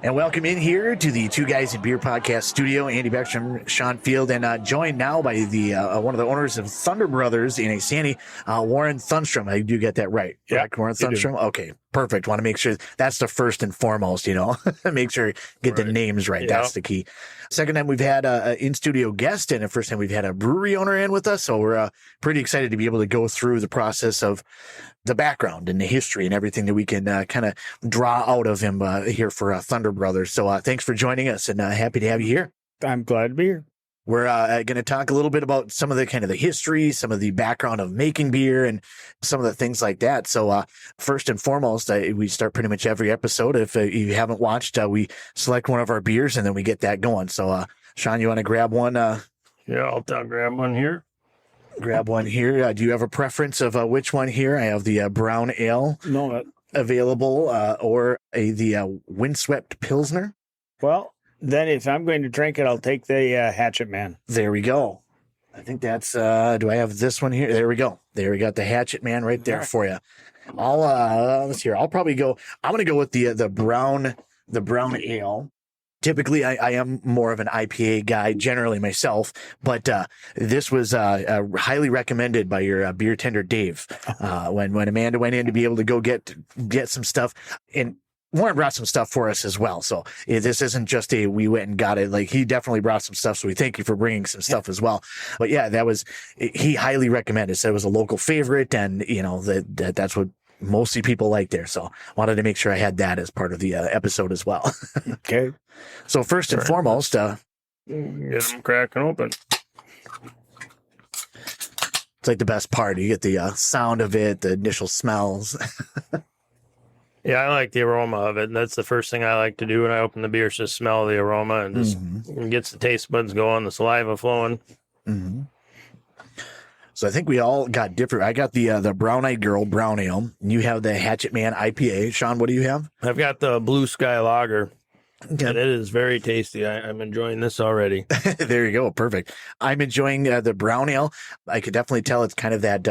And welcome in here to the Two Guys in Beer podcast studio. Andy Beckstrom, Sean Field, and joined now by the one of the owners of Thunder Brothers in Sandy, Warren Thunstrom. I do get that right. Yeah, correct, Warren Thunstrom. Okay, perfect. Want to make sure that's the first and foremost. Make sure get the names right. Yeah. That's the key. Second time we've had an in-studio guest, and the first time we've had a brewery owner in with us. So we're pretty excited to be able to go through the process of the background and the history and everything that we can kind of draw out of him here for Thunder Brothers. So thanks for joining us, and happy to have you here. I'm glad to be here. We're going to talk a little bit about some of the kind of the history, some of the background of making beer, and some of the things like that. So first and foremost, we start pretty much every episode. If you haven't watched, we select one of our beers and then we get that going. So Sean, you want to grab one? Yeah, I'll grab one here. Grab one here. Do you have a preference of which one here? I have the brown ale available, or the windswept Pilsner. Well, then if I'm going to drink it, I'll take the Hatchet Man. There we go. I think that's, do I have this one here? There we go. There we got the Hatchet Man right there for you. Let's hear. I'm going to go with the brown ale. Typically, I am more of an IPA guy generally myself, but this was highly recommended by your beer tender Dave when Amanda went in to be able to go get some stuff. And Warren brought some stuff for us as well. So this isn't just we went and got it. Like, he definitely brought some stuff. So we thank you for bringing some stuff as well. But yeah, he highly recommended. Said it was a local favorite, and that's what mostly people like there. So wanted to make sure I had that as part of the episode as well. Okay. So first and foremost, get them cracking open. It's like the best part. You get the sound of it, the initial smells. Yeah, I like the aroma of it. That's the first thing I like to do when I open the beer, is just smell the aroma and just gets the taste buds going, the saliva flowing. Mm-hmm. So I think we all got different. I got the Brown Eyed Girl brown ale. And you have the Hatchet Man IPA. Sean, what do you have? I've got the Blue Sky Lager. Okay. And it is very tasty. I'm enjoying this already. There you go. Perfect. I'm enjoying the brown ale. I could definitely tell it's kind of that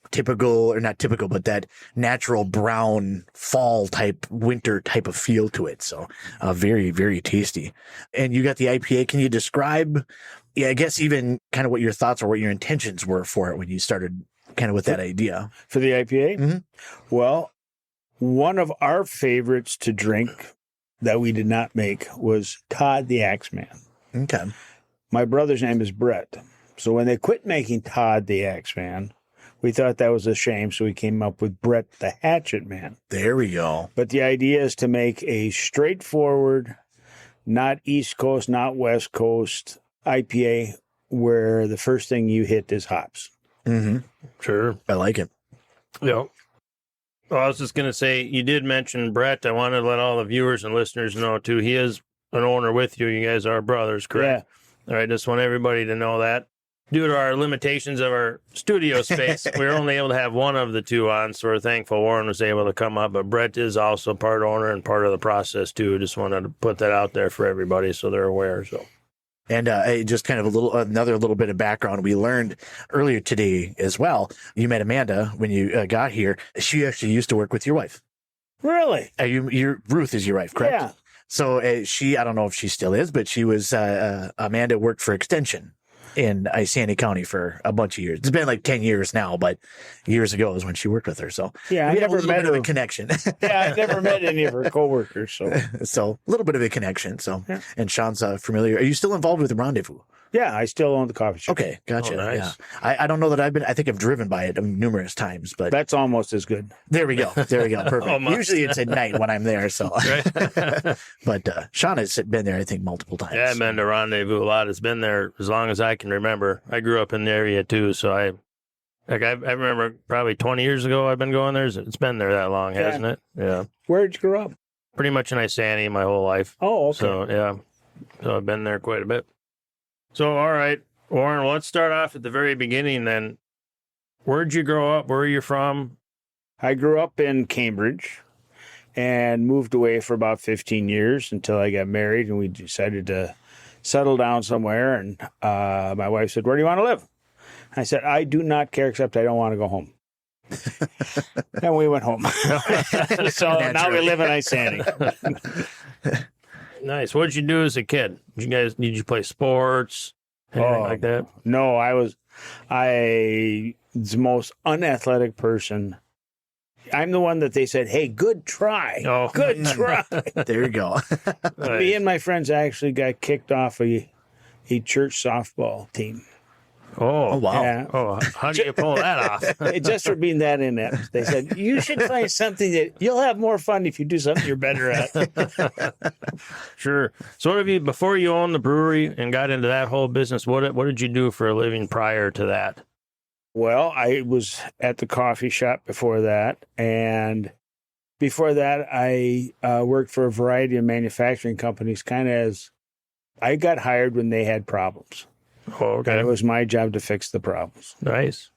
typical, or not typical, but that natural brown fall type, winter type of feel to it. So very, very tasty. And you got the IPA. Can you describe, I guess, even kind of what your thoughts or what your intentions were for it when you started kind of with that idea? For the IPA? Mm-hmm. Well, one of our favorites to drink that we did not make was Todd the Axeman. Okay. My brother's name is Brett. So when they quit making Todd the Axeman, we thought that was a shame, so we came up with Brett the Hatchet Man. There we go. But the idea is to make a straightforward, not East Coast, not West Coast IPA where the first thing you hit is hops. Mm-hmm. Sure. I like it. Yeah. Well, I was just going to say, you did mention Brett. I wanted to let all the viewers and listeners know, too, he is an owner with you. You guys are brothers, correct? Yeah. All right, just want everybody to know that. Due to our limitations of our studio space, we were only able to have one of the two on, so we're thankful Warren was able to come up. But Brett is also part owner and part of the process, too. Just wanted to put that out there for everybody so they're aware. So. And just kind of another little bit of background we learned earlier today as well. You met Amanda when you got here. She actually used to work with your wife. Really? Ruth is your wife, correct? Yeah. So I don't know if she still is, but she was, Amanda worked for Extension in Sandy County for a bunch of years. It's been like 10 years now, but years ago was when she worked with her. So yeah, I never met her. A connection. Yeah, I never met any of her coworkers. So a little bit of a connection. So, yeah. And Sean's familiar. Are you still involved with the Rendezvous? Yeah, I still own the coffee shop. Okay, gotcha. Oh, nice. Yeah, I don't know that I think I've driven by it numerous times, but that's almost as good. There we go. Perfect. Usually it's at night when I'm there. So, but Sean has been there, I think, multiple times. Yeah, I've been to Rendezvous a lot. It's been there as long as I can remember. I grew up in the area too, so I remember probably 20 years ago I've been going there. It's been there that long, hasn't it? Yeah. Where'd you grow up? Pretty much in Isani my whole life. Oh, okay. So yeah, so I've been there quite a bit. So, all right, Warren, let's start off at the very beginning then. Where'd you grow up? Where are you from? I grew up in Cambridge and moved away for about 15 years until I got married, and we decided to settle down somewhere. And my wife said, "Where do you want to live?" I said, "I do not care, except I don't want to go home." And we went home. So now we live in Isani. Nice. What did you do as a kid? Did you play sports? Anything like that? No, I was the most unathletic person. I'm the one that they said, "Hey, good try. Oh. Good try." There you go. Me and my friends actually got kicked off a church softball team. Oh, wow. Yeah. Oh, how do you pull that off? Just for being that inept. They said, you should find something that you'll have more fun if you do something you're better at. Sure. So what have you, before you owned the brewery and got into that whole business, what did you do for a living prior to that? Well, I was at the coffee shop before that. And before that, I worked for a variety of manufacturing companies, kind of as I got hired when they had problems. Oh, okay. And it was my job to fix the problems. Nice.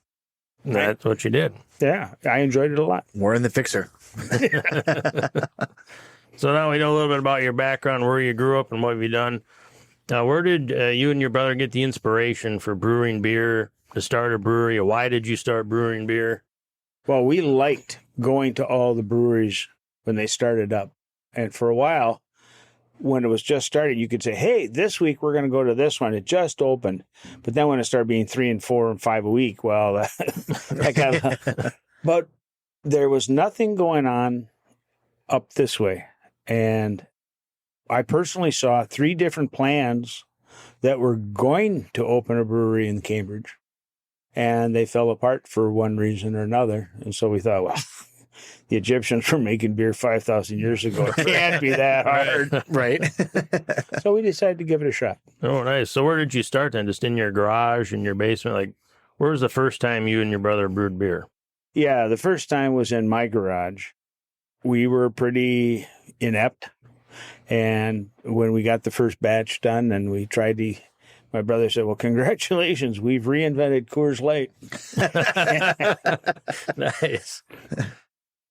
That's what you did. Yeah, I enjoyed it a lot. We're in the fixer. So now we know a little bit about your background, where you grew up, and what have you done. Now, where did you and your brother get the inspiration for brewing beer, to start a brewery? Why did you start brewing beer? Well, we liked going to all the breweries when they started up. And for a while, when it was just started, you could say, hey, this week we're going to go to this one. It just opened. But then when it started being 3 and 4 and 5 a week, well, that got... But there was nothing going on up this way. And I personally saw 3 different plans that were going to open a brewery in Cambridge. And they fell apart for one reason or another. And so we thought, well, the Egyptians were making beer 5,000 years ago. It can't be that hard. Right. So we decided to give it a shot. Oh, nice. So where did you start then? Just in your garage, in your basement? Like, where was the first time you and your brother brewed beer? Yeah, the first time was in my garage. We were pretty inept. And when we got the first batch done and we tried to... My brother said, well, congratulations, we've reinvented Coors Light. Nice.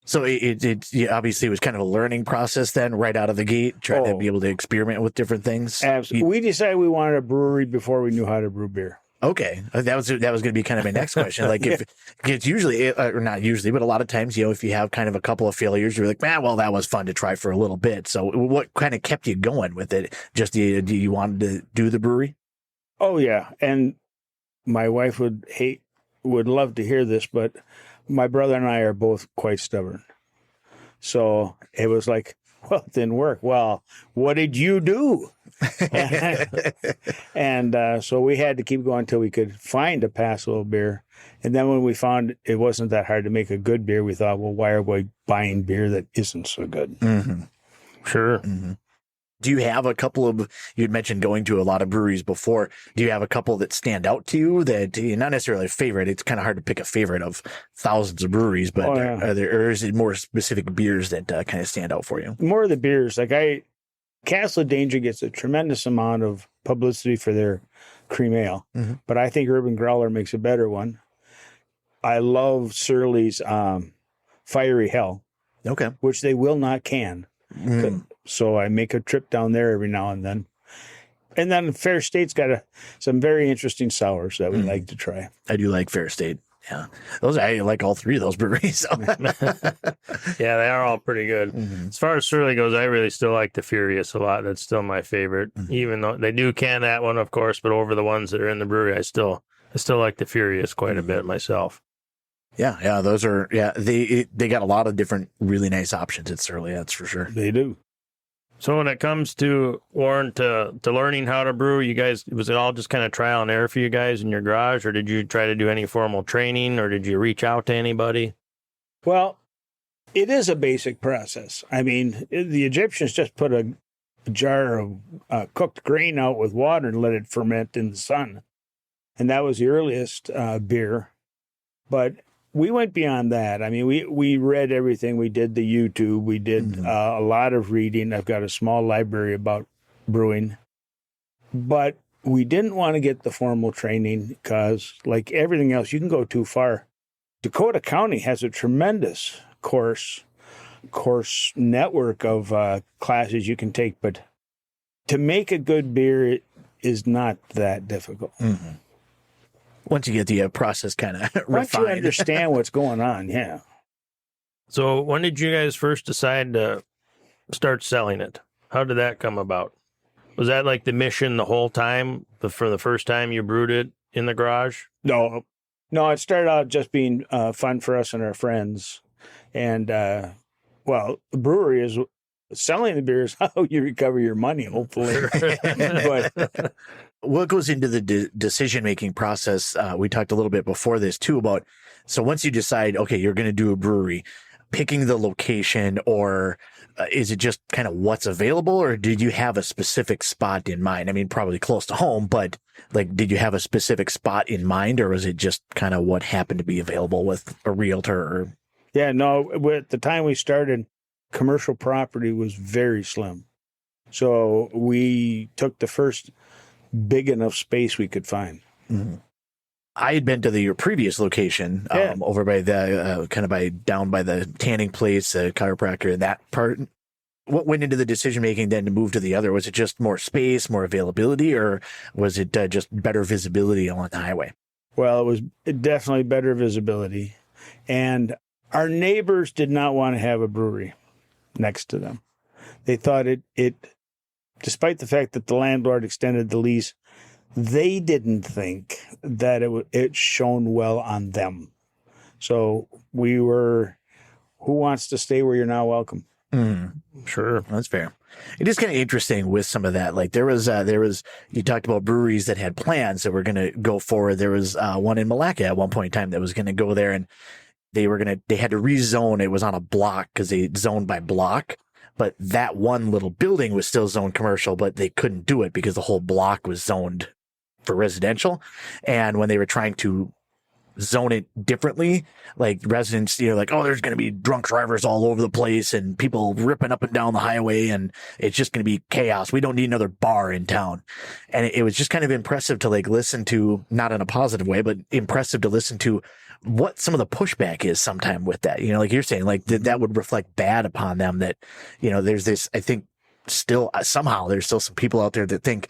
So it obviously was kind of a learning process then, right out of the gate, trying to be able to experiment with different things. Absolutely. We decided we wanted a brewery before we knew how to brew beer. Okay, that was going to be kind of my next question. Like, if it's usually, or not usually, but a lot of times, if you have kind of a couple of failures, you're like, man, well, that was fun to try for a little bit. So, what kind of kept you going with it? Just do you wanted to do the brewery? Oh yeah, and my wife would love to hear this, but my brother and I are both quite stubborn. So it was like, well, it didn't work. Well, what did you do? And so we had to keep going until we could find a passable beer. And then when we found it wasn't that hard to make a good beer, we thought, well, why are we buying beer that isn't so good? Mm-hmm. Sure. Mm-hmm. Do you have a couple of, you had mentioned going to a lot of breweries before. Do you have a couple that stand out to you that, not necessarily a favorite? It's kind of hard to pick a favorite of thousands of breweries, but or is it more specific beers that kind of stand out for you? More of the beers. Like Castle Danger gets a tremendous amount of publicity for their cream ale, but I think Urban Growler makes a better one. I love Surly's Fiery Hell, which they will not can. So I make a trip down there every now and then. And then Fair State's got some very interesting sours that we like to try. I do like Fair State. Yeah. I like all 3 of those breweries. So. Yeah, they are all pretty good. As far as Surly goes, I really still like the Furious a lot. That's still my favorite. Even though they do can that one, of course, but over the ones that are in the brewery, I still like the Furious quite a bit myself. Yeah, those are, they got a lot of different really nice options at Surly, that's for sure. They do. So when it comes to, Warren, to learning how to brew, you guys, was it all just kind of trial and error for you guys in your garage, or did you try to do any formal training, or did you reach out to anybody? Well, it is a basic process. I mean, the Egyptians just put a jar of cooked grain out with water and let it ferment in the sun. And that was the earliest beer. But we went beyond that. I mean, we read everything. We did the YouTube. We did a lot of reading. I've got a small library about brewing. But we didn't want to get the formal training because, like everything else, you can go too far. Dakota County has a tremendous course network of classes you can take. But to make a good beer is not that difficult. Once you get the process kind of refined. Once you understand what's going on, yeah. So when did you guys first decide to start selling it? How did that come about? Was that like the mission the whole time, for the first time you brewed it in the garage? No, it started out just being fun for us and our friends. And, well, the brewery is selling the beer is how you recover your money, hopefully. But what goes into the decision-making process? We talked a little bit before this too about, so once you decide, okay, you're going to do a brewery, picking the location, or is it just kind of what's available, or did you have a specific spot in mind? I mean, probably close to home, but like, did you have a specific spot in mind, or was it just kind of what happened to be available with a realtor? Or... Yeah, no, at the time we started, commercial property was very slim. So we took the first big enough space we could find. Mm-hmm. I had been to your previous location, over by the kind of down by the tanning place, the chiropractor, and that part. What went into the decision making then to move to the other? Was it just more space, more availability, or was it just better visibility along the highway? Well, it was definitely better visibility, and our neighbors did not want to have a brewery next to them. They thought it despite the fact that the landlord extended the lease, they didn't think that it shone well on them. So we were, who wants to stay where you're not welcome? Sure, that's fair. It is kind of interesting with some of that. Like there was you talked about breweries that had plans that were going to go forward. There was one in Malacca at one point in time that was going to go there, and they had to rezone. It was on a block because they zoned by block. But that one little building was still zoned commercial, but they couldn't do it because the whole block was zoned for residential. And when they were trying to zone it differently, like residents, like, oh, there's going to be drunk drivers all over the place and people ripping up and down the highway, and it's just going to be chaos. We don't need another bar in town. And it was just kind of impressive to like listen to, not in a positive way, but impressive to listen to what some of the pushback is sometime with that, like you're saying, like that would reflect bad upon them, that, there's this, I think still somehow there's still some people out there that think,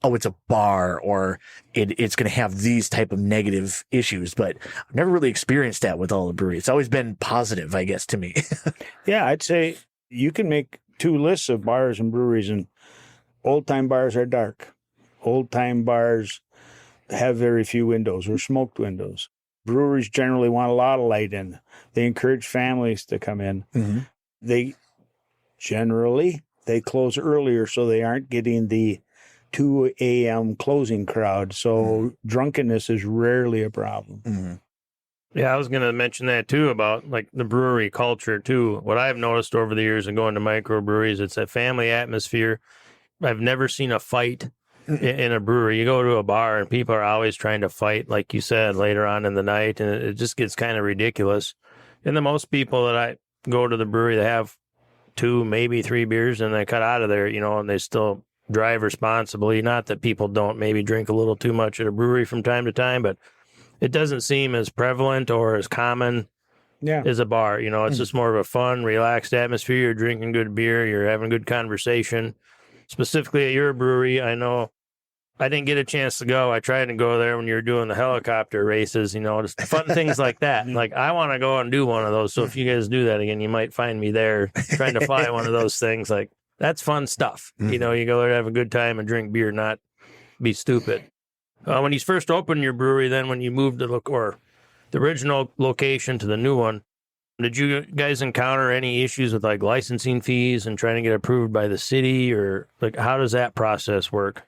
oh, it's a bar, or it's going to have these type of negative issues. But I've never really experienced that with all the breweries. It's always been positive, I guess, to me. Yeah, I'd say you can make 2 lists of bars and breweries, and old time bars are dark. Old time bars have very few windows or smoked windows. Breweries generally want a lot of light in. They encourage families to come in. Mm-hmm. They close earlier so they aren't getting the 2 a.m. closing crowd. So drunkenness is rarely a problem. Mm-hmm. Yeah, I was going to mention that too, about like the brewery culture too. What I've noticed over the years and going to microbreweries, it's a family atmosphere. I've never seen a fight in a brewery. You go to a bar and people are always trying to fight, like you said, later on in the night, and it just gets kind of ridiculous. And the most people that I go to the brewery, they have 2, maybe 3 beers, and they cut out of there, and they still drive responsibly. Not that people don't maybe drink a little too much at a brewery from time to time, but it doesn't seem as prevalent or as common as a bar. It's just more of a fun, relaxed atmosphere. You're drinking good beer. You're having good conversation. Specifically at your brewery, I know I didn't get a chance to go. I tried to go there when you were doing the helicopter races, just fun things like that. Like, I want to go and do one of those. So if you guys do that again, you might find me there trying to fly one of those things. Like, that's fun stuff. You go there to have a good time and drink beer, not be stupid. When you first opened your brewery, then when you moved to the original location to the new one, did you guys encounter any issues with like licensing fees and trying to get approved by the city, or like how does that process work?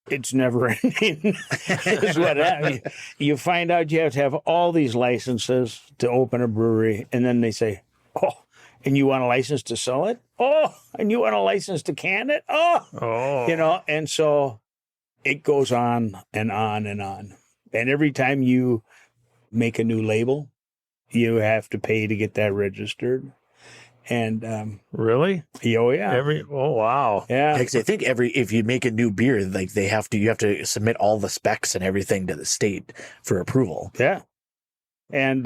It's never ending. Is what happens. You find out you have to have all these licenses to open a brewery, and then they say, "Oh, and you want a license to sell it? Oh, and you want a license to can it? Oh, and so it goes on and on and on. And every time you make a new label, you have to pay to get that registered. And really? Oh yeah. Wow. Yeah. Because I think if you make a new beer, like you have to submit all the specs and everything to the state for approval. Yeah. And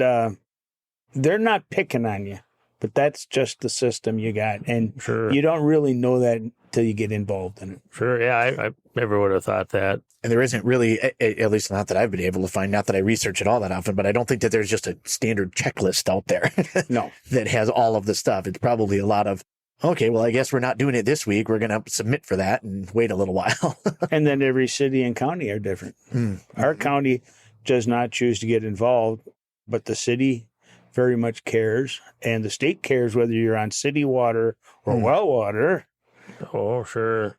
they're not picking on you, but that's just the system you got. And you don't really know that until you get involved in it. Sure. Yeah. I never would have thought that. And there isn't really, at least not that I've been able to find, not that I research it all that often, but I don't think that there's just a standard checklist out there. No. That has all of the stuff. It's probably a lot of Okay, well, I guess we're not doing it this week. We're going to submit for that and wait a little while. And then every city and county are different. Our county does not choose to get involved, but the city very much cares, and the state cares whether you're on city water or well water. Oh, sure.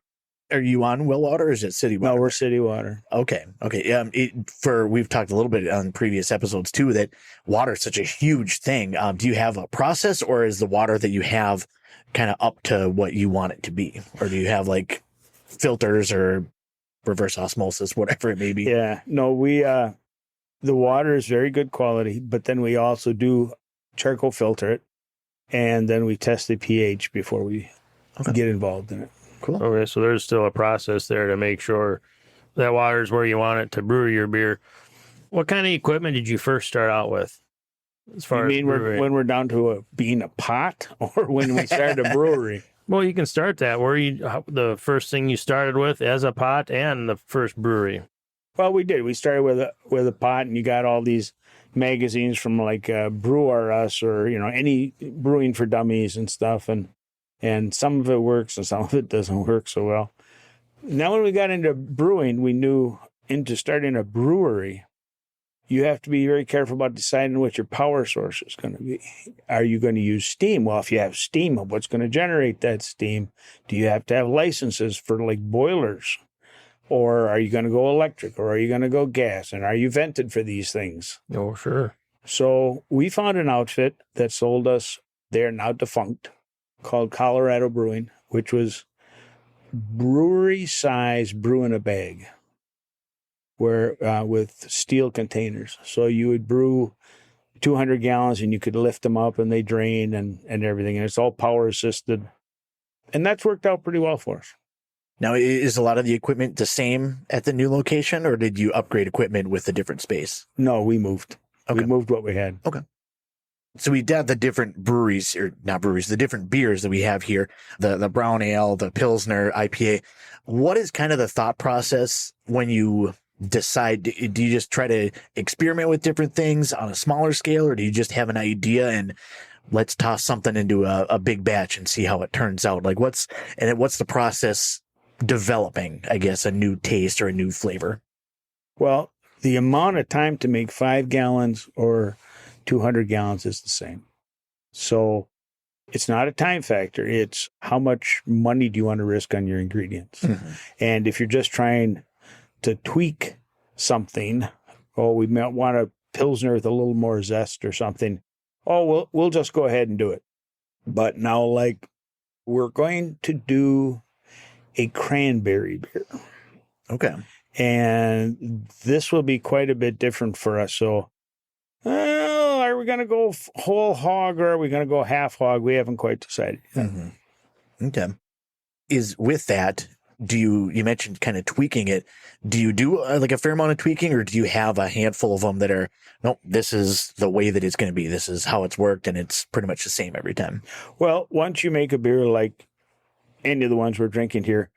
Are you on well water or is it city water? No, we're city water. Okay. We've talked a little bit on previous episodes too that water is such a huge thing. Do you have a process, or is the water that you have kind of up to what you want it to be, or do you have like filters or reverse osmosis, whatever it may be? Yeah, no, the water is very good quality, but then we also do charcoal filter it, and then we test the pH before we get involved in it. Cool. Okay, so there's still a process there to make sure that water is where you want it to brew your beer. What kind of equipment did you first start out with? As far You mean when we're down to being a pot, or when we started a brewery? Well, you can start that. The first thing you started with as a pot and the first brewery? Well, we did. We started with a pot, and you got all these magazines from like Brew R Us, or any Brewing for Dummies and stuff, and some of it works and some of it doesn't work so well. Now, when we got into brewing, we knew into starting a brewery, you have to be very careful about deciding what your power source is going to be. Are you going to use steam? Well, if you have steam, what's going to generate that steam? Do you have to have licenses for like boilers? Or are you going to go electric? Or are you going to go gas? And are you vented for these things? Oh, sure. So we found an outfit that sold us, they're now defunct, called Colorado Brewing, which was brewery size brew in a bag, where with steel containers. So you would brew 200 gallons and you could lift them up and they drain and everything. And it's all power assisted. And that's worked out pretty well for us. Now, is a lot of the equipment the same at the new location, or did you upgrade equipment with a different space? No, we moved. Okay. We moved what we had. Okay. So we got the different breweries, or not breweries, the different beers that we have here, the brown ale, the Pilsner, IPA. What is kind of the thought process when you decide? Do you just try to experiment with different things on a smaller scale, or do you just have an idea and let's toss something into a big batch and see how it turns out? Like what's the process developing, I guess, a new taste or a new flavor? Well, the amount of time to make 5 gallons or 200 gallons is the same. So it's not a time factor. It's how much money do you want to risk on your ingredients? Mm-hmm. And if you're just trying to tweak something, we might want a Pilsner with a little more zest or something. We'll just go ahead and do it. But now, like, we're going to do a cranberry beer. Okay. And this will be quite a bit different for us. So, are we going to go whole hog or are we going to go half hog? We haven't quite decided yet. Mm-hmm. Okay. Is with that, you mentioned kind of tweaking it. Do you do like a fair amount of tweaking, or do you have a handful of them that are, nope, this is the way that it's going to be. This is how it's worked, and it's pretty much the same every time? Well, once you make a beer like any of the ones we're drinking here,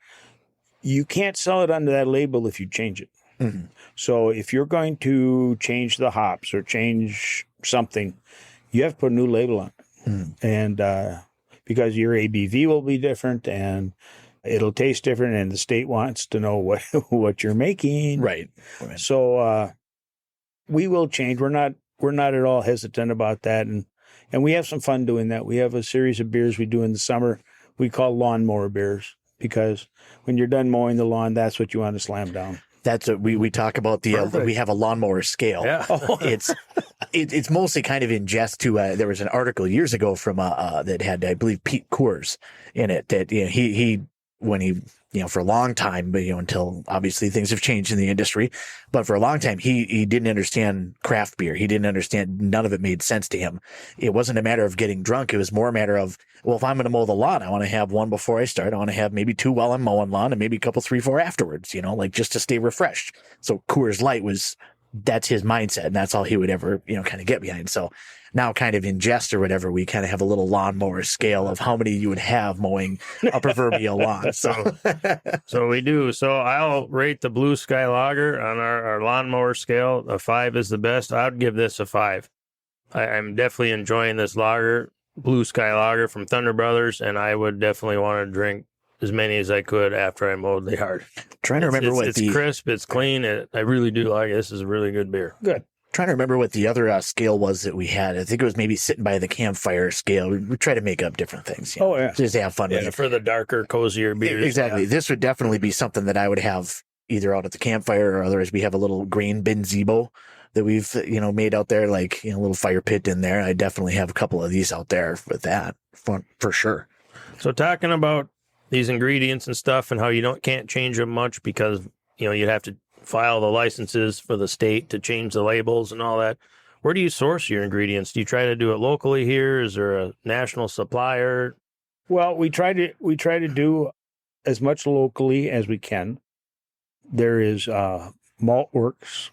you can't sell it under that label if you change it. Mm-hmm. So if you're going to change the hops or change something, you have to put a new label on it. Mm-hmm. And because your ABV will be different and it'll taste different, and the state wants to know what you're making. Right. So we will change. We're not at all hesitant about that. And we have some fun doing that. We have a series of beers we do in the summer we call lawnmower beers, because when you're done mowing the lawn, that's what you want to slam down. That's what we talk about. We have a lawnmower scale. Yeah. It's mostly kind of in jest to, there was an article years ago from, that had, I believe, Pete Coors in it, that, he when he, for a long time, but, until obviously things have changed in the industry, but for a long time, he didn't understand craft beer. He didn't understand, none of it made sense to him. It wasn't a matter of getting drunk. It was more a matter of, well, if I'm going to mow the lawn, I want to have one before I start. I want to have maybe 2 while I'm mowing lawn and maybe a couple, 3, 4 afterwards, like just to stay refreshed. So Coors Light that's his mindset, and that's all he would ever, kind of get behind. So now, kind of in jest or whatever, we kind of have a little lawnmower scale of how many you would have mowing a proverbial lawn. So we do. So I'll rate the Blue Sky Lager on our lawnmower scale. A 5 is the best. I'd give this a 5. I'm definitely enjoying this lager. Blue Sky Lager from Thunder Brothers, and I would definitely want to drink as many as I could after I mowed the yard. Trying to remember it's crisp, it's clean. I really do like it. This is a really good beer. Good. Trying to remember what the other scale was that we had. I think it was maybe sitting by the campfire scale. We try to make up different things. You know, Oh, yeah. just have fun with Yeah, it. for the darker, cozier beers. Exactly. Yeah. This would definitely be something that I would have either out at the campfire or otherwise we have a little grain bin Zebo that we've, made out there, like, a little fire pit in there. I definitely have a couple of these out there with that for sure. So talking about these ingredients and stuff and how you can't change them much because, you'd have to file the licenses for the state to change the labels and all that. Where do you source your ingredients? Do you try to do it locally here? Is there a national supplier? Well, we try to do as much locally as we can. There is Malt Works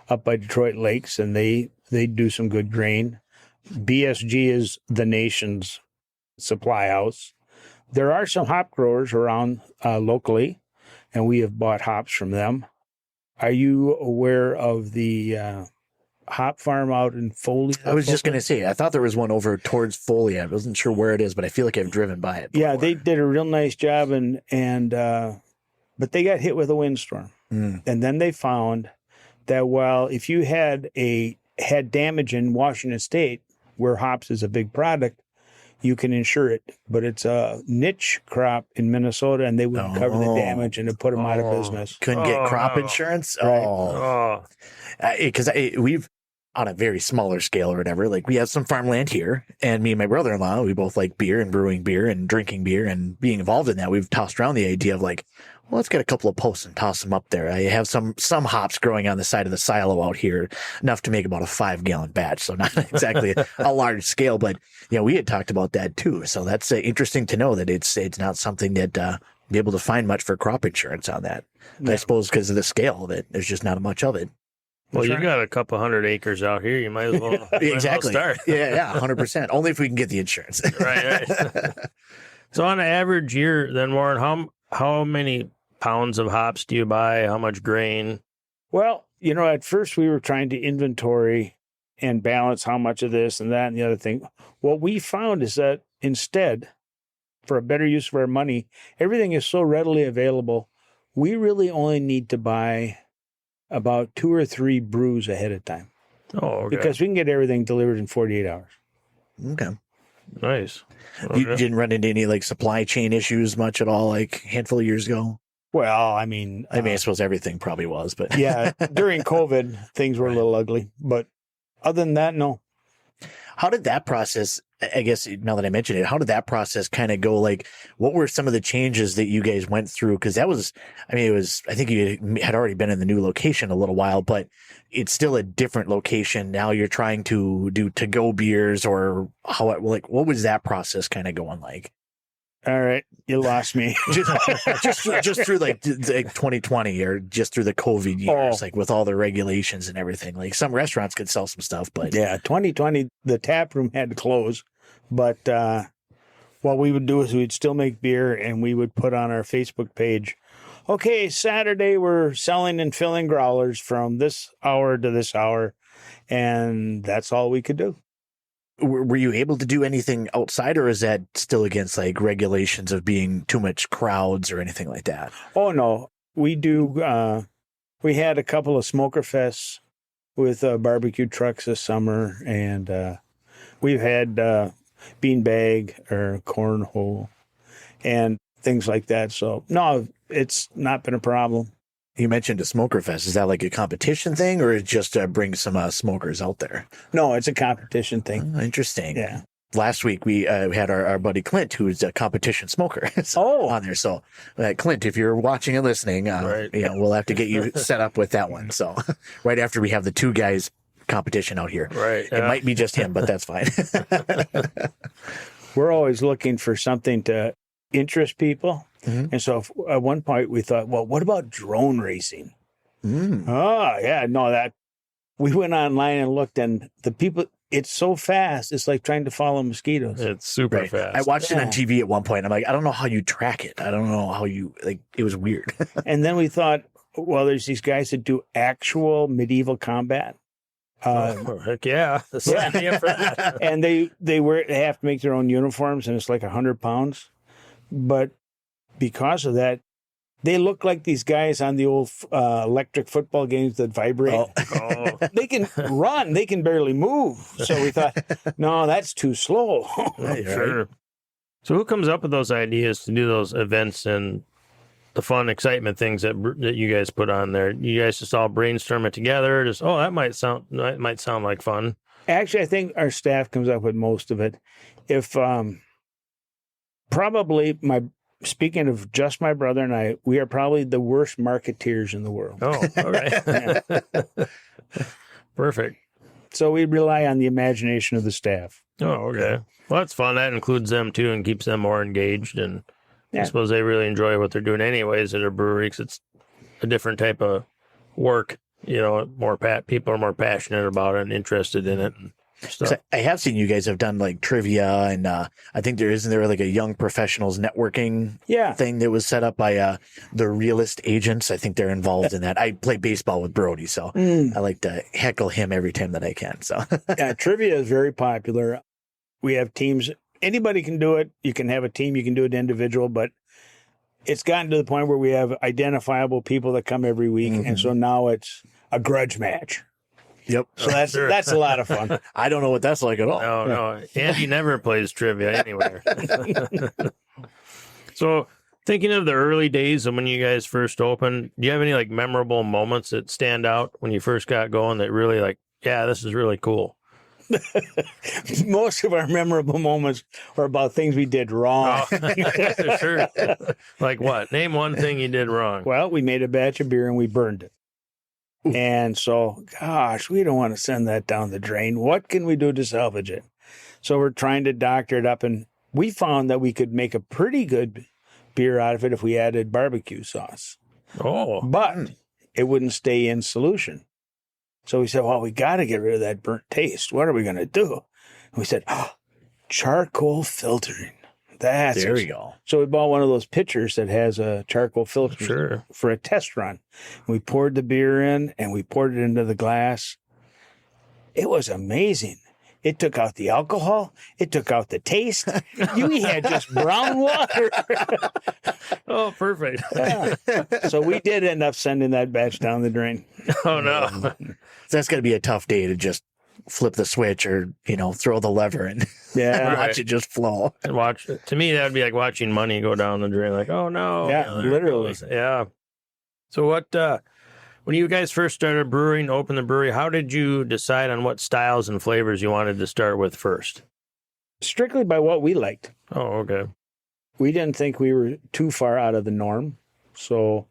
up by Detroit Lakes, and they do some good grain. BSG is the nation's supply house. There are some hop growers around locally, and we have bought hops from them. Are you aware of the hop farm out in Foley? I was just going to say, I thought there was one over towards Foley. I wasn't sure where it is, but I feel like I've driven by it before. Yeah, they did a real nice job, but they got hit with a windstorm. Mm. And then they found that if you had damage in Washington State, where hops is a big product, you can insure it. But it's a niche crop in Minnesota, and they wouldn't cover the damage, and it put them out of business. Couldn't get crop insurance? Right. Oh. Because we've, on a very smaller scale or whatever, like we have some farmland here, and me and my brother-in-law, we both like beer and brewing beer and drinking beer and being involved in that. We've tossed around the idea of like, well, let's get a couple of posts and toss them up there. I have some hops growing on the side of the silo out here, enough to make about a 5-gallon batch. So not exactly a large scale, but we had talked about that too. So that's interesting to know that it's not something that be able to find much for crop insurance on that. Yeah. I suppose because of the scale of it, there's just not much of it. Well, you got a couple 100 acres out here. You might as well Exactly. start. Yeah, 100%. Only if we can get the insurance. Right. So on an average year, then Warren, how many pounds of hops do you buy? How much grain? Well, at first we were trying to inventory and balance how much of this and that and the other thing. What we found is that instead, for a better use of our money, everything is so readily available. We really only need to buy about 2 or 3 brews ahead of time. Oh, okay. Because we can get everything delivered in 48 hours. Okay. Nice. Okay. You didn't run into any like supply chain issues much at all, like a handful of years ago? Well, I mean, I suppose everything probably was, but yeah, during COVID, things were a little ugly. But other than that, no. How did that process, I guess, now that I mentioned it, how did that process kind of go? Like, what were some of the changes that you guys went through? Because that was, I think you had already been in the new location a little while, but it's still a different location. Now you're trying to do to-go beers or what was that process kind of going like? All right, you lost me. just through like 2020 or just through the COVID years, like with all the regulations and everything. Like some restaurants could sell some stuff, but Yeah, 2020, the tap room had to close. But what we would do is we'd still make beer, and we would put on our Facebook page, okay, Saturday we're selling and filling growlers from this hour to this hour. And that's all we could do. were you able to do anything outside, or is that still against like regulations of being too much crowds or anything like that? Oh, no. We do. We had a couple of smoker fests with barbecue trucks this summer, and we've had beanbag or cornhole and things like that. So, no, it's not been a problem. You mentioned a smoker fest. Is that like a competition thing, or just bring some smokers out there? No, it's a competition thing. Oh, interesting. Yeah. Last week we had our buddy Clint, who's a competition smoker, on there. So, Clint, if you're watching and listening, Right. we'll have to get you set up with that one. So, right after we have the two guys competition out here, Right. It might be just him, but that's fine. We're always looking for something to interest people. Mm-hmm. And so at one point we thought, well, what about drone racing? Mm. Oh, yeah, no, that we went online and looked, and the people, it's so fast. It's like trying to follow mosquitoes. It's super Right. fast. I watched it on TV at one point. I'm like, I don't know how you track it. I don't know how you it was weird. And then we thought, well, there's these guys that do actual medieval combat. Heck yeah. Sign me up for that. And they have to make their own uniforms, and it's like 100 pounds. But because of that, they look like these guys on the old electric football games that vibrate. Oh. They can run, they can barely move. So we thought, no, that's too slow. Sure. So who comes up with those ideas to do those events and the fun, excitement things that you guys put on there? You guys just all brainstorm it together. Just that might sound like fun. Actually, I think our staff comes up with most of it. If probably speaking of just my brother and I, we are probably the worst marketeers in the world. Oh, okay. Perfect. So we rely on the imagination of the staff. Oh, okay. Well, that's fun. That includes them too and keeps them more engaged. And I suppose they really enjoy what they're doing anyways at a brewery, because it's a different type of work. You know, people are more passionate about it and interested in it. And stuff. I have seen you guys have done like trivia, and I think isn't there like a young professionals networking thing that was set up by the realist agents. I think they're involved in that. I play baseball with Brody, so I like to heckle him every time that I can. So trivia is very popular. We have teams. Anybody can do it. You can have a team. You can do it individual, but it's gotten to the point where we have identifiable people that come every week, and so now it's a grudge match. Yep. So that's a lot of fun. I don't know what that's like at all. No. Andy never plays trivia anywhere. So thinking of the early days of when you guys first opened, do you have any like memorable moments that stand out when you first got going that really like, yeah, this is really cool? Most of our memorable moments were about things we did wrong. Oh, sure. Like what? Name one thing you did wrong. Well, we made a batch of beer and we burned it. Ooh. And so, gosh, we don't want to send that down the drain. What can we do to salvage it? So we're trying to doctor it up, and we found that we could make a pretty good beer out of it if we added barbecue sauce. Oh. But it wouldn't stay in solution. So we said, well, we got to get rid of that burnt taste. What are we going to do? And we said, charcoal filtering. There we go. So we bought one of those pitchers that has a charcoal filter for a test run. We poured the beer in and we poured it into the glass. It was amazing. It took out the alcohol. It took out the taste. You had just brown water. Oh, perfect. Yeah. So we did end up sending that batch down the drain. Oh, no. So that's going to be a tough day to just flip the switch or, throw the lever and watch it just flow. And to me, that would be like watching money go down the drain. Like, oh, no. Yeah, literally. Yeah. So when you guys first started brewing, opened the brewery, how did you decide on what styles and flavors you wanted to start with first? Strictly by what we liked. Oh, okay. We didn't think we were too far out of the norm. So,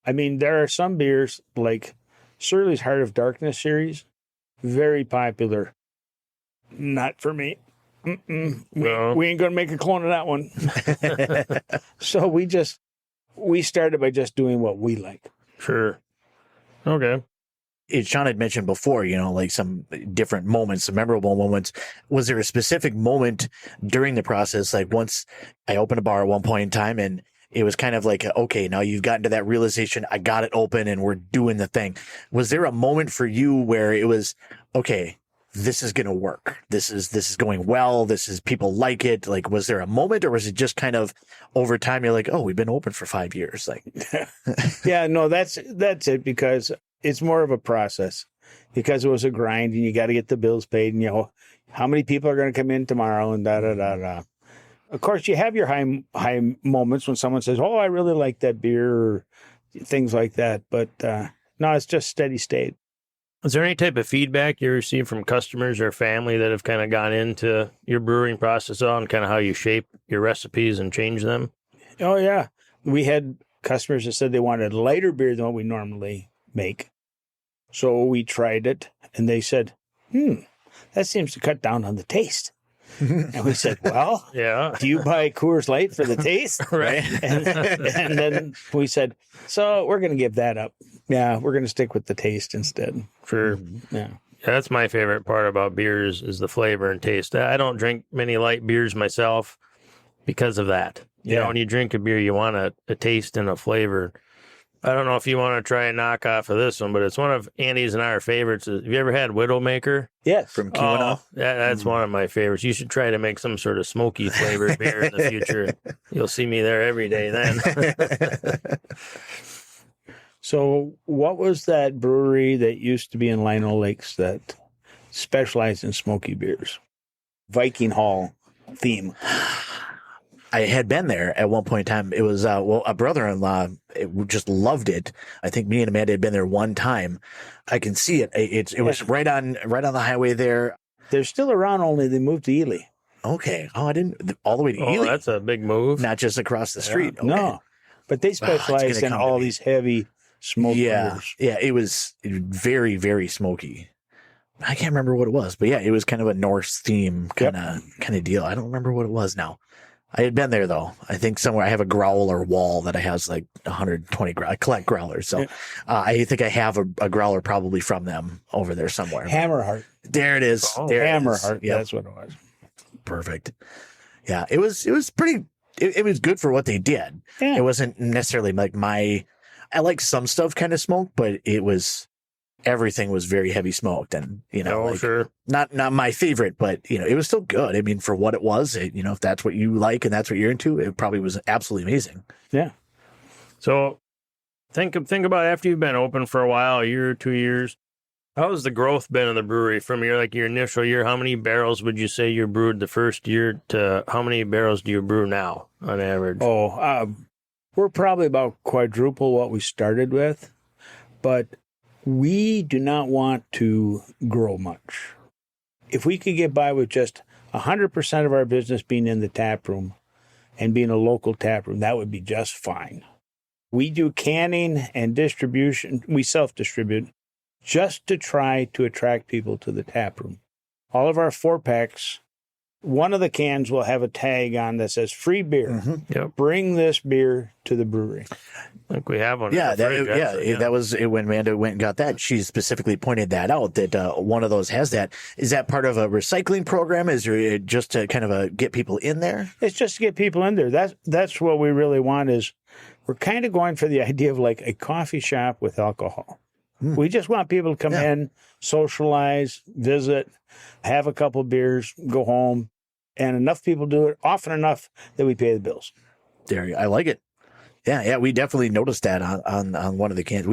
there are some beers like Surly's Heart of Darkness series, very popular. Not for me. No. We ain't going to make a clone of that one. So we started by just doing what we like. Sure. Okay. Sean had mentioned before, like some different moments, some memorable moments. Was there a specific moment during the process? Like once I opened a bar at one point in time and it was kind of like, okay, now you've gotten to that realization. I got it open and we're doing the thing. Was there a moment for you where it was, okay, this is going to work. This is going well. People like it. Like, was there a moment or was it just kind of over time? You're like, oh, we've been open for 5 years. Like, yeah, no, that's it, because it's more of a process, because it was a grind and you got to get the bills paid and, how many people are going to come in tomorrow and da. Of course, you have your high moments when someone says, oh, I really like that beer or things like that. But no, it's just steady state. Is there any type of feedback you receive from customers or family that have kind of gone into your brewing process and kind of how you shape your recipes and change them? Oh, yeah. We had customers that said they wanted lighter beer than what we normally make. So we tried it and they said, that seems to cut down on the taste. And we said, well, yeah. Do you buy Coors Light for the taste? Right. And then we said, so we're going to give that up. Yeah, we're going to stick with the taste instead. Sure. Yeah. That's my favorite part about beers is the flavor and taste. I don't drink many light beers myself because of that. You know, when you drink a beer, you want a taste and a flavor. I don't know if you want to try a knockoff of this one, but it's one of Andy's and our favorites. Have you ever had Widowmaker? Yes. From Keweenaw. That's one of my favorites. You should try to make some sort of smoky flavored beer in the future. You'll see me there every day then. So what was that brewery that used to be in Lino Lakes that specialized in smoky beers? Viking Hall theme. I had been there at one point in time. It was, a brother-in-law just loved it. I think me and Amanda had been there one time. I can see it. It was right on the highway there. They're still around, only they moved to Ely. Okay. Oh, I didn't, all the way to Ely. That's a big move. Not just across the street. Okay. No, but they specialized in all these heavy smoke beers. Yeah. It was very, very smoky. I can't remember what it was, but yeah, it was kind of a Norse theme kind of deal. I don't remember what it was now. I had been there though. I think somewhere I have a growler wall that I has like 120 I collect growlers. So I think I have a growler probably from them over there somewhere. Hammerheart. There it is. Oh, there Hammerheart. Yeah, that's what it was. Perfect. Yeah, it was pretty. It was good for what they did. Yeah. It wasn't necessarily like I like some stuff kind of smoked, but everything was very heavy smoked, and Sure. not my favorite, but it was still good. I mean, for what it was, if that's what you like and that's what you're into, it probably was absolutely amazing. Yeah. So think about after you've been open for a while, a year or 2 years. How has the growth been in the brewery from your initial year? How many barrels would you say you brewed the first year to how many barrels do you brew now on average? We're probably about quadruple what we started with, but we do not want to grow much. If we could get by with just 100% of our business being in the tap room and being a local tap room, that would be just fine. We do canning and distribution. We self-distribute just to try to attract people to the tap room. All of our 4-packs, one of the cans will have a tag on that says free beer. Mm-hmm. Yep. Bring this beer to the brewery. I think we have one. Yeah, that was it when Amanda went and got that. She specifically pointed that out, that one of those has that. Is that part of a recycling program? Is there just to kind of get people in there? It's just to get people in there. That's what we really want. Is we're kind of going for the idea of like a coffee shop with alcohol. We just want people to come in, socialize, visit, have a couple beers, go home, and enough people do it often enough that we pay the bills. I like it. Yeah, we definitely noticed that on one of the cans.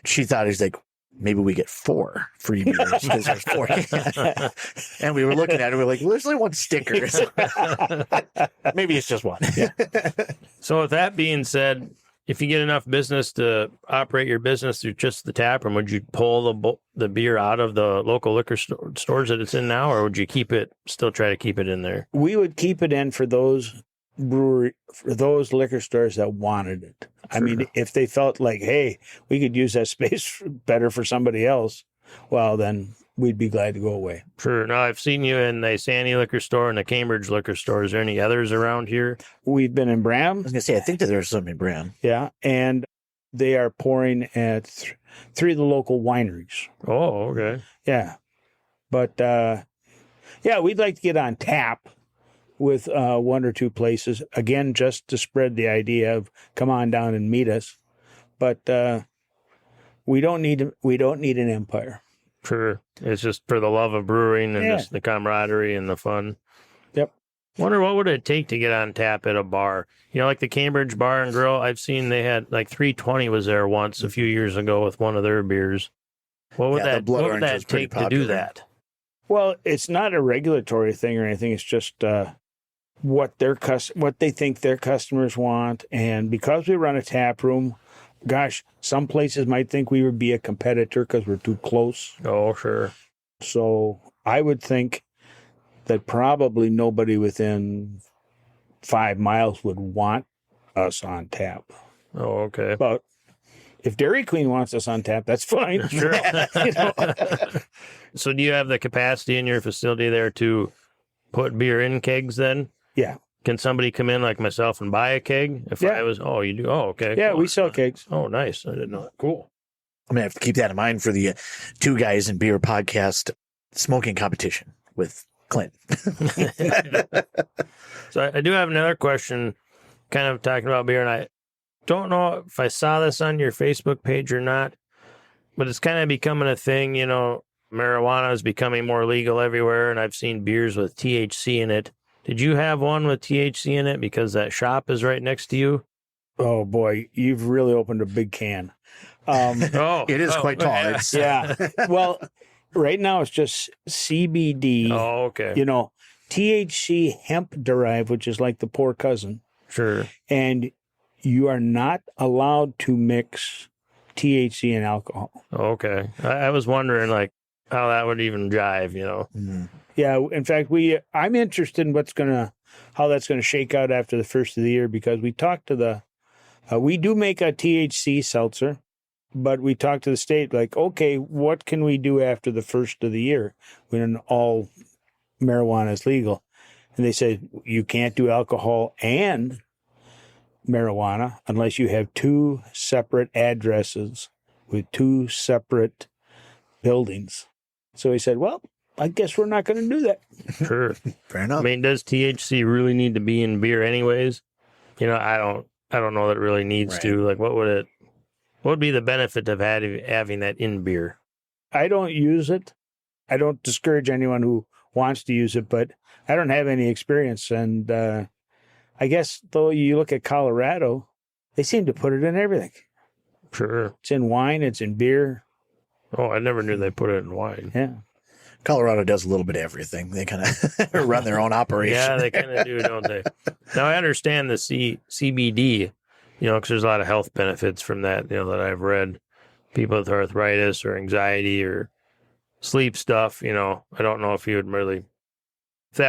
She thought, it's like, maybe we get 4 free beers because there's 4 cans. And we were looking at it, we're like, well, there's only 1 sticker. Maybe it's just 1. Yeah. So with that being said, if you get enough business to operate your business through just the tap room, would you pull the beer out of the local liquor stores that it's in now, or would you still try to keep it in there? We would keep it in for those liquor stores that wanted it. Sure. I mean, if they felt like, hey, we could use that space better for somebody else, well, then we'd be glad to go away. Sure. Now, I've seen you in the Sandy liquor store and the Cambridge liquor store. Is there any others around here? We've been in Bram. I was going to say, I think that there's some in Bram. Yeah, and they are pouring at 3 of the local wineries. Oh, okay. Yeah. But, we'd like to get on tap with 1 or 2 places, again, just to spread the idea of come on down and meet us. But we don't need an empire. Sure. It's just for the love of brewing and just the camaraderie and the fun. Yep. Wonder what would it take to get on tap at a bar? Like the Cambridge Bar and Grill, I've seen they had like 320 was there once a few years ago with one of their beers. What would that take to do that? Well, it's not a regulatory thing or anything. It's just what they think their customers want. And because we run a tap room, gosh, some places might think we would be a competitor because we're too close. Oh, sure. So I would think that probably nobody within 5 miles would want us on tap. Oh, okay. But if Dairy Queen wants us on tap, that's fine. Sure. So do you have the capacity in your facility there to put beer in kegs then? Yeah. Can somebody come in like myself and buy a keg? You do? Oh, okay. Yeah, cool. We sell kegs. Oh, nice. I didn't know that. Cool. I'm going to have to keep that in mind for the 2 Guys in Beer podcast smoking competition with Clint. So I do have another question kind of talking about beer, and don't know if I saw this on your Facebook page or not, but it's kind of becoming a thing. You know, marijuana is becoming more legal everywhere, and I've seen beers with THC in it. Did you have one with THC in it because that shop is right next to you? Oh boy, you've really opened a big can. It is quite tall. Yeah. It's Yeah. Well, right now it's just CBD. Oh, okay. You know, THC hemp derived, which is like the poor cousin, Sure. and you are not allowed to mix THC and alcohol. Okay. I was wondering like how that would even jive, you know. Mm. Yeah, in fact, I'm interested in how that's gonna shake out after the first of the year, because we talked to we do make a THC seltzer, but we talked to the state like, okay, what can we do after the first of the year when all marijuana is legal? And they said you can't do alcohol and marijuana unless you have two separate addresses with two separate buildings. So he said, well, I guess we're not going to do that. Sure. Fair I enough. mean, does THC really need to be in beer anyways? You know, I don't know that it really needs Right. to. Like, what would be the benefit of having that in beer? I don't use it. I don't discourage anyone who wants to use it, but I don't have any experience. And I guess, though, you look at Colorado, they seem to put it in everything. Sure. It's in wine, it's in beer. Oh, I never knew they put it in wine. Yeah. Colorado does a little bit of everything. They kind of run their own operation. Yeah, they kind of do, don't they? Now, I understand the CBD, you know, because there's a lot of health benefits from that, you know, that I've read. People with arthritis or anxiety or sleep stuff, you know, I don't know if that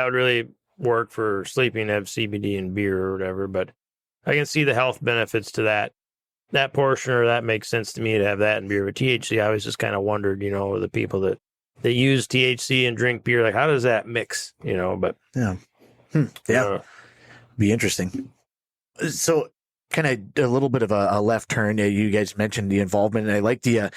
would really work for sleeping, have CBD in beer or whatever, but I can see the health benefits to that portion, or that makes sense to me to have that in beer. But THC, I always just kind of wondered, you know, the people that use THC and drink beer, like, how does that mix, you know? But Yeah. Be interesting. So, kind of a little bit of a left turn. You guys mentioned the involvement, and I like the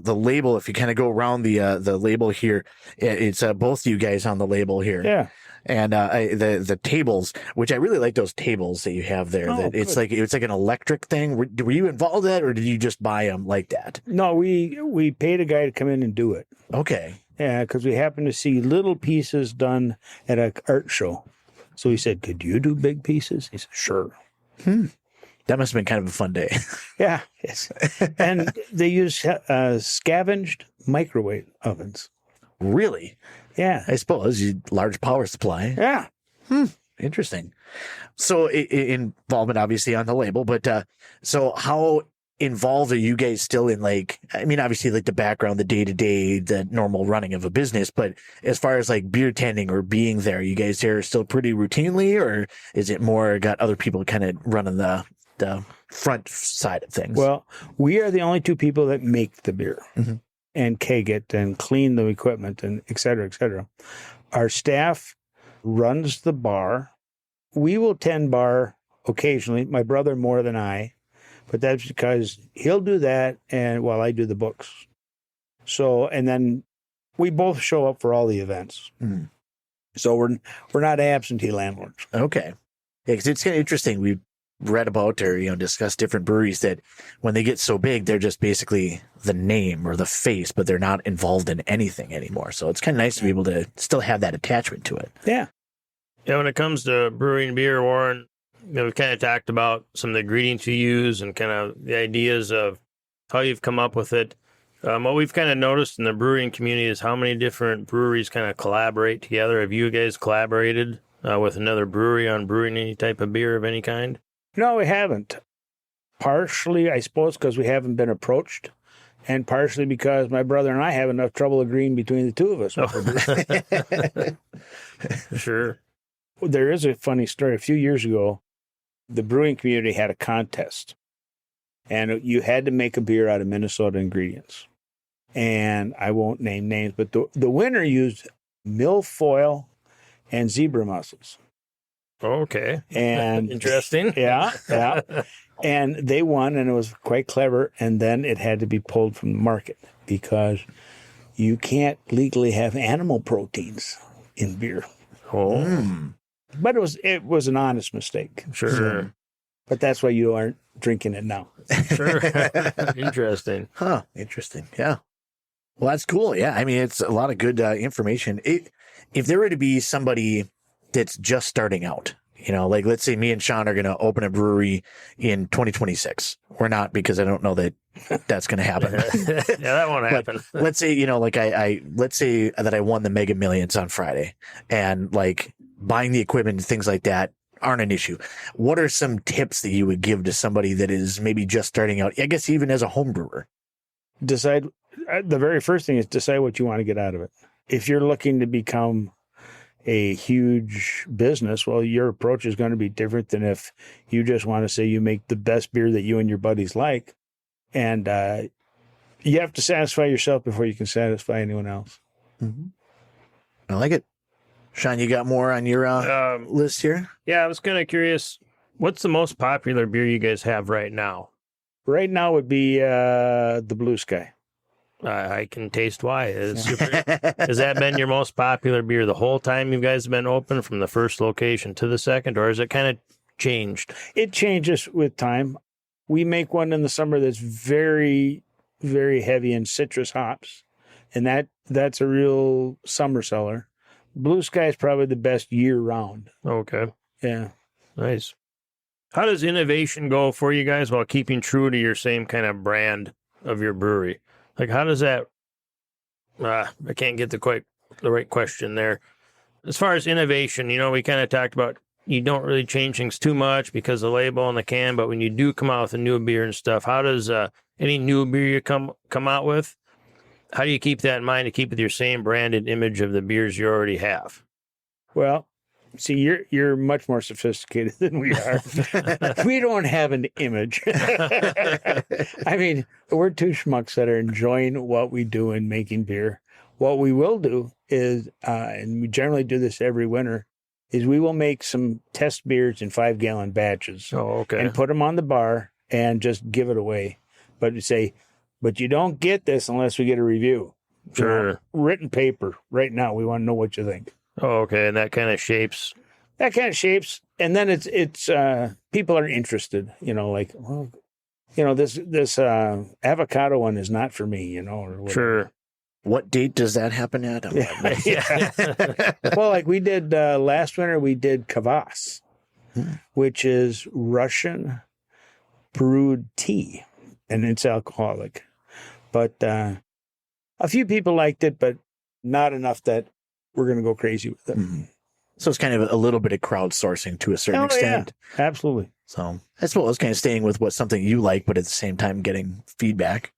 label. If you kind of go around the label here, it's both you guys on the label here. Yeah. And the tables, which I really like those tables that you have there. Oh, It's good. like an electric thing. Were you involved in that, or did you just buy them like that? No, we paid a guy to come in and do it. Okay. Yeah, because we happened to see little pieces done at an art show. So he said, could you do big pieces? He said, sure. That must have been kind of a fun day. Yeah. Yes. And they use scavenged microwave ovens. Really? Yeah. I suppose large power supply. Yeah. Interesting. So involvement obviously on the label, but so how involved are you guys still in, like, I mean, obviously like the background, the day-to-day, the normal running of a business, but as far as like beer tending or being there, you guys there still pretty routinely, or is it more got other people kind of running the front side of things? Well, we are the only two people that make the beer and keg it and clean the equipment and et cetera, et cetera. Our staff runs the bar. We will tend bar occasionally, my brother more than I, but that's because he'll do that and while I do the books. So, and then we both show up for all the events. Mhm. So we're not absentee landlords. Okay. Yeah, because it's kind of interesting. We've read about or, discussed different breweries that when they get so big, they're just basically the name or the face, but they're not involved in anything anymore. So it's kind of nice to be able to still have that attachment to it. Yeah. Yeah, when it comes to brewing beer, Warren, we've kind of talked about some of the ingredients you use and kind of the ideas of how you've come up with it. What we've kind of noticed in the brewing community is how many different breweries kind of collaborate together. Have you guys collaborated with another brewery on brewing any type of beer of any kind? No, we haven't. Partially, I suppose, because we haven't been approached, and partially because my brother and I have enough trouble agreeing between the two of us. Sure. There is a funny story. A few years ago, the brewing community had a contest, and you had to make a beer out of Minnesota ingredients. And I won't name names, but the winner used milfoil and zebra mussels. Okay. And Interesting. yeah. And they won, and it was quite clever. And then it had to be pulled from the market because you can't legally have animal proteins in beer. Oh, But it was an honest mistake. sure. But that's why you aren't drinking it now. Sure. Interesting. Huh. Interesting. Yeah. Well, that's cool. Yeah. I mean, it's a lot of good information. If there were to be somebody that's just starting out, like let's say me and Sean are going to open a brewery in 2026. We're not, because I don't know that that's going to happen. Yeah, that won't happen. But let's say, let's say that I won the Mega Millions on Friday, and like buying the equipment and things like that aren't an issue. What are some tips that you would give to somebody that is maybe just starting out? I guess even as a home brewer. The very first thing is decide what you want to get out of it. If you're looking to become a huge business, well, your approach is going to be different than if you just want to say you make the best beer that you and your buddies like. And you have to satisfy yourself before you can satisfy anyone else. Mm-hmm. I like it. Sean, you got more on your list here? Yeah, I was kind of curious. What's the most popular beer you guys have right now? Right now would be the Blue Sky. I can taste why. Has that been your most popular beer the whole time you guys have been open, from the first location to the second, or has it kind of changed? It changes with time. We make one in the summer that's very, very heavy in citrus hops, and that's a real summer seller. Blue Sky is probably the best year round. Okay. Yeah. Nice. How does innovation go for you guys while keeping true to your same kind of brand of your brewery? Like, how does that, I can't get the right question there. As far as innovation, we kind of talked about you don't really change things too much because of the label on the can, but when you do come out with a new beer and stuff, how does any new beer you come out with, how do you keep that in mind to keep with your same branded image of the beers you already have? Well, see, you're much more sophisticated than we are. We don't have an image. I mean, we're two schmucks that are enjoying what we do in making beer. What we will do is, and we generally do this every winter, is we will make some test beers in 5-gallon batches. Oh, okay. And put them on the bar and just give it away. But we say, but you don't get this unless we get a review. Sure. Written paper right now. We want to know what you think. Oh, okay. And that kind of shapes. And then it's people are interested, like, well, this avocado one is not for me, or whatever. Sure. What date does that happen at? Yeah. Well, like we did last winter, we did kvass, which is Russian brewed tea, and it's alcoholic. But a few people liked it, but not enough that we're going to go crazy with it. Mm-hmm. So it's kind of a little bit of crowdsourcing to a certain extent. Yeah, absolutely. So I suppose kind of staying with what something you like, but at the same time getting feedback.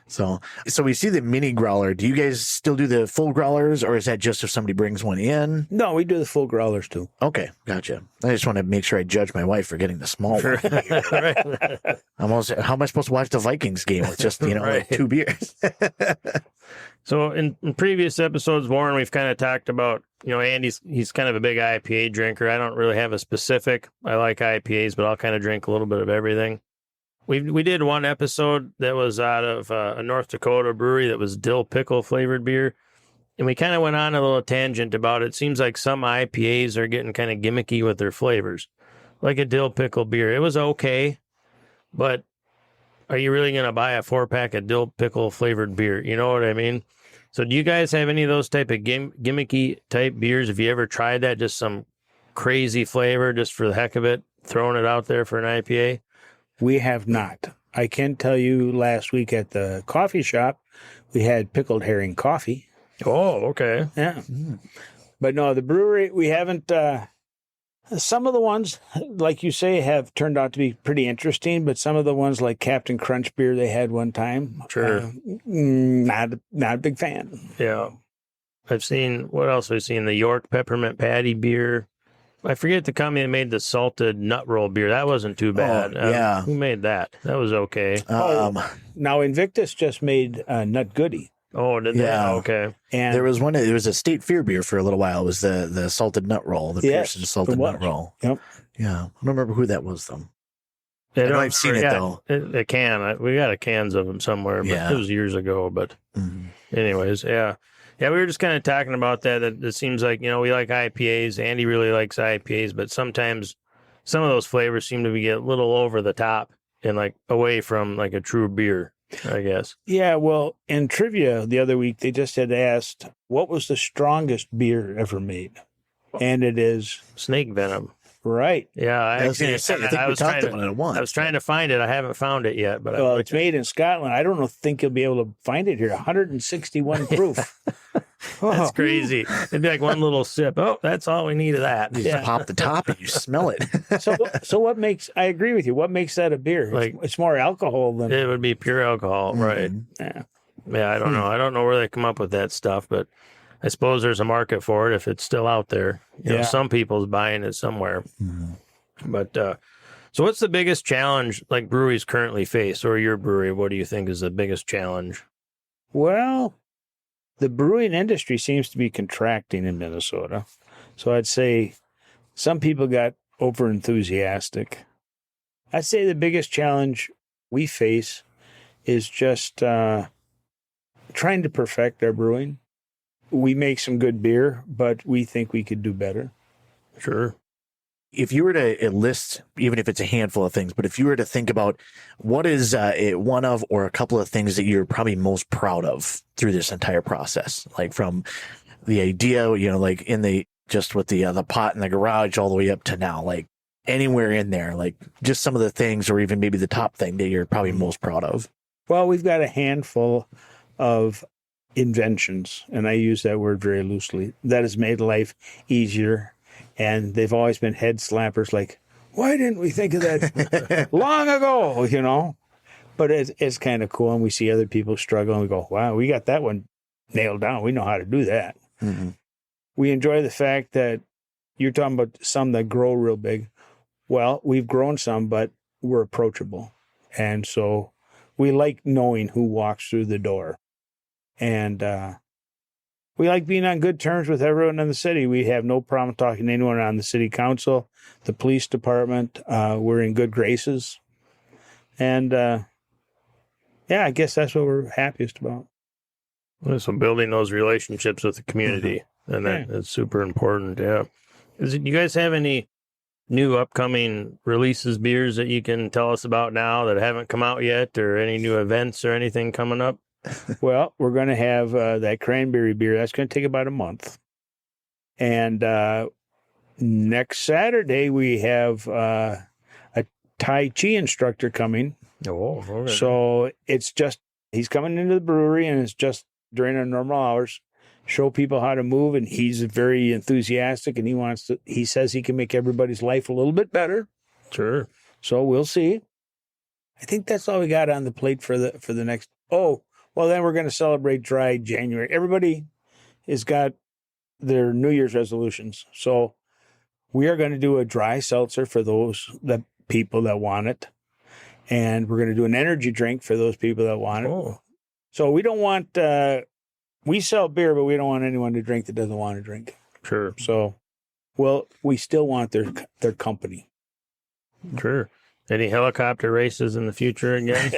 So we see the mini growler. Do you guys still do the full growlers, or is that just if somebody brings one in? No, we do the full growlers too. Okay, gotcha. I just want to make sure I judge my wife for getting the small one. How am I supposed to watch the Vikings game with just like 2 beers? So in previous episodes, Warren, we've kind of talked about, Andy's, he's kind of a big IPA drinker. I don't really have a specific. I like IPAs, but I'll kind of drink a little bit of everything. We did one episode that was out of a North Dakota brewery that was dill pickle flavored beer. And we kind of went on a little tangent about it. Seems like some IPAs are getting kind of gimmicky with their flavors, like a dill pickle beer. It was okay, but are you really going to buy a 4-pack of dill pickle flavored beer? You know what I mean? So do you guys have any of those type of gimmicky type beers? Have you ever tried that? Just some crazy flavor just for the heck of it, throwing it out there for an IPA? We have not. I can tell you last week at the coffee shop, we had pickled herring coffee. Oh, okay. Yeah. But no, the brewery, we haven't. Some of the ones, like you say, have turned out to be pretty interesting, but some of the ones like Captain Crunch beer they had one time, sure, not a big fan. Yeah. I've seen, what else have I seen? The York Peppermint Patty beer. I forget the company that made the salted nut roll beer. That wasn't too bad. Oh, yeah. Who made that? That was okay. Now Invictus just made Nut Goody. Oh, did they? Yeah. Okay. And there was a State Fair beer for a little while. It was the salted nut roll, the Pearson salted nut roll. Yep. Yeah. I don't remember who that was though. I know I've seen it though. A can. We got cans of them somewhere, but it was years ago. But anyways, yeah. Yeah, we were just kind of talking about that. It seems like, we like IPAs. Andy really likes IPAs, but sometimes some of those flavors seem to be get a little over the top and like away from like a true beer, I guess. Yeah, well, in trivia the other week, they just had asked, what was the strongest beer ever made? And it is Snake venom. right. Yeah, I was going to say, I think we talked about it once. I was trying to find it. I haven't found it yet, but Well, it's made in Scotland. I don't think you'll be able to find it here. 161 proof. that's crazy. It'd be like one little sip. Oh, that's all we need of that. You just pop the top and you smell it. So what makes? I agree with you. What makes that a beer? Like- It's more alcohol than. It would be pure alcohol, right? Yeah. Yeah, I don't know. I don't know where they come up with that stuff, but I suppose there's a market for it if it's still out there. You know, Yeah. some people's buying it somewhere. But so what's the biggest challenge like breweries currently face, or your brewery? What do you think is the biggest challenge? Well, the brewing industry seems to be contracting in Minnesota. So I'd say some people got over enthusiastic. I'd say the biggest challenge we face is just trying to perfect our brewing. We make some good beer, but we think we could do better. Sure. If you were to list, even if it's a handful of things, but if you were to think about what is one of or a couple of things that you're probably most proud of through this entire process, like from the idea, you know, like in the just with the pot in the garage all the way up to now, like anywhere in there, like just some of the things, or even maybe the top thing that you're probably most proud of. Well, we've got a handful of inventions, and I use that word very loosely, that has made life easier. And they've always been head slappers like, why didn't we think of that long ago, you know? But it's kind of cool, and we see other people struggle, and we go, wow, we got that one nailed down. We know how to do that. Mm-hmm. We enjoy the fact that you're talking about some that grow real big. Well, we've grown some, but we're approachable. And so we like knowing who walks through the door. And we like being on good terms with everyone in the city. We have no problem talking to anyone on the city council, the police department. We're in good graces. And yeah, I guess that's what we're happiest about. Well, so building those relationships with the community, and that's super important. Yeah. You guys have any new upcoming releases, beers that you can tell us about now that haven't come out yet, or any new events or anything coming up? Well, we're going to have that cranberry beer. That's going to take about a month. And next Saturday, we have a Tai Chi instructor coming. Oh, okay. So it's just, he's coming into the brewery, and it's just during our normal hours, show people how to move. And he's very enthusiastic, and he says he can make everybody's life a little bit better. Sure. So we'll see. I think that's all we got on the plate for the next. Oh, well, then we're going to celebrate Dry January. Everybody has got their New Year's resolutions. So we are going to do a dry seltzer for those people that want it. And we're going to do an energy drink for those people that want it. Oh. So we don't want, we sell beer, but we don't want anyone to drink that doesn't want to drink. Sure. So, well, we still want their company. Sure. Any helicopter races in the future again?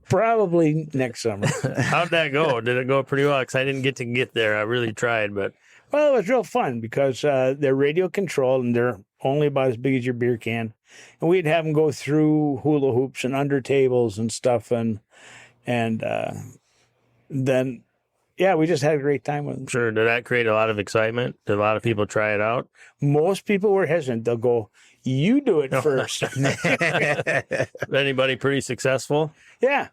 Probably next summer. How'd that go? Did it go pretty well? Because I didn't get there. I really tried, but Well, it was real fun because they're radio controlled, and they're only about as big as your beer can. And we'd have them go through hula hoops and under tables and stuff, and then yeah, we just had a great time with them. sure. Did that create a lot of excitement? Did a lot of people try it out? Most people were hesitant. They'll go, "You do it first." Anybody pretty successful? Yeah.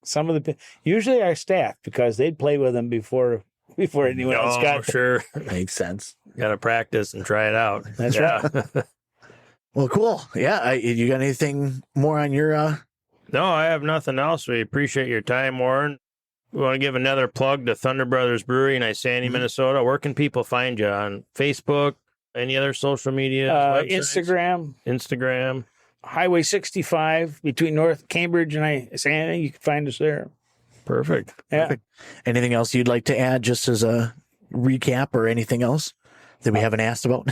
Some of the usually our staff, because they'd play with them before anyone else got. Sure. Makes sense. Got to practice and try it out. That's right. Well, cool. Yeah. You got anything more on your? No, I have nothing else. We appreciate your time, Warren. We want to give another plug to Thunder Brothers Brewery in Isani, Minnesota. Where can people find you? On Facebook? Any other social media? Websites? Instagram. Highway 65 between North Cambridge and Isani. You can find us there. Perfect. Yeah. Perfect. Anything else you'd like to add, just as a recap, or anything else that we haven't asked about?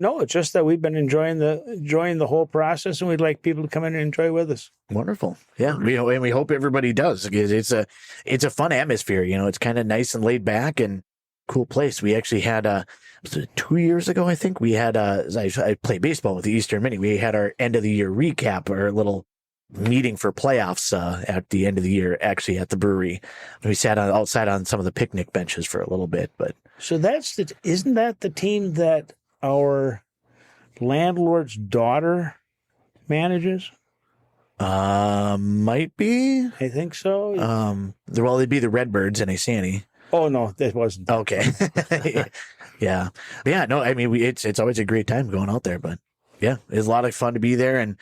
No, it's just that we've been enjoying the whole process, and we'd like people to come in and enjoy with us. Wonderful. Yeah. We hope everybody does. It's a fun atmosphere. You know, it's kind of nice and laid back, and cool place. We actually had was it 2 years ago, I think we had I play baseball with the Eastern Mini. We had our end of the year recap, our little meeting for playoffs at the end of the year, actually at the brewery. We sat outside on some of the picnic benches for a little bit, but So isn't that the team that our landlord's daughter manages? Might be. I think so. Well, they'd be the Redbirds in Asani. Oh no, that wasn't. Okay. Yeah. But yeah, no, I mean, it's always a great time going out there, but yeah, it's a lot of fun to be there and,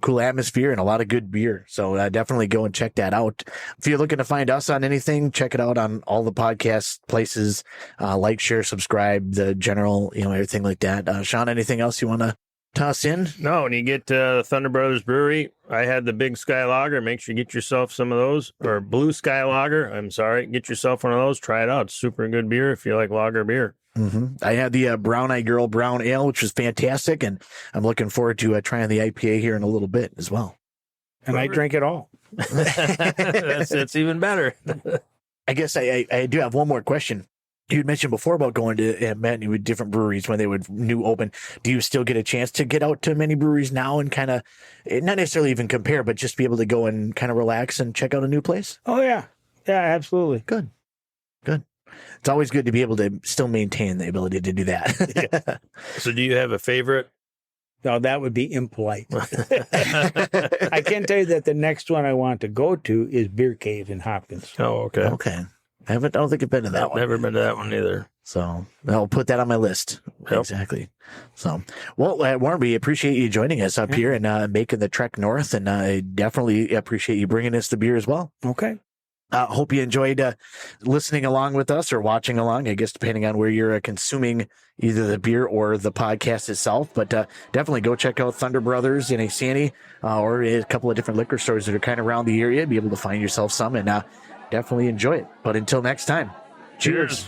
cool atmosphere and a lot of good beer. So definitely go and check that out. If you're looking to find us on anything, check it out on all the podcast places. Like, share, subscribe, the general, everything like that. Sean, anything else you want to toss in? No, when you get to Thunder Brothers Brewery, I had the Big Sky Lager. Make sure you get yourself some of those, or Blue Sky Lager. I'm sorry. Get yourself one of those. Try it out. It's super good beer if you like lager beer. Mm-hmm. I had the Brown Eye Girl Brown Ale, which was fantastic, and I'm looking forward to trying the IPA here in a little bit as well. And I drink it all. That's even better. I guess I do have one more question. You had mentioned before about going to many with different breweries when they would new open. Do you still get a chance to get out to many breweries now and kind of, not necessarily even compare, but just be able to go and kind of relax and check out a new place? Oh yeah, yeah, absolutely. Good. It's always good to be able to still maintain the ability to do that. So do you have a favorite? No, that would be impolite. I can tell you that the next one I want to go to is Beer Cave in Hopkins. Oh, okay. Okay. I don't think I've been to that one. Never been to that one either. So I'll put that on my list. Yep. Exactly. So, well, Warren, we appreciate you joining us up here and making the trek north. And I definitely appreciate you bringing us the beer as well. Okay. Hope you enjoyed listening along with us or watching along, I guess, depending on where you're consuming either the beer or the podcast itself. But definitely go check out Thunder Brothers in Asani or a couple of different liquor stores that are kind of around the area. Be able to find yourself some and definitely enjoy it. But until next time, cheers.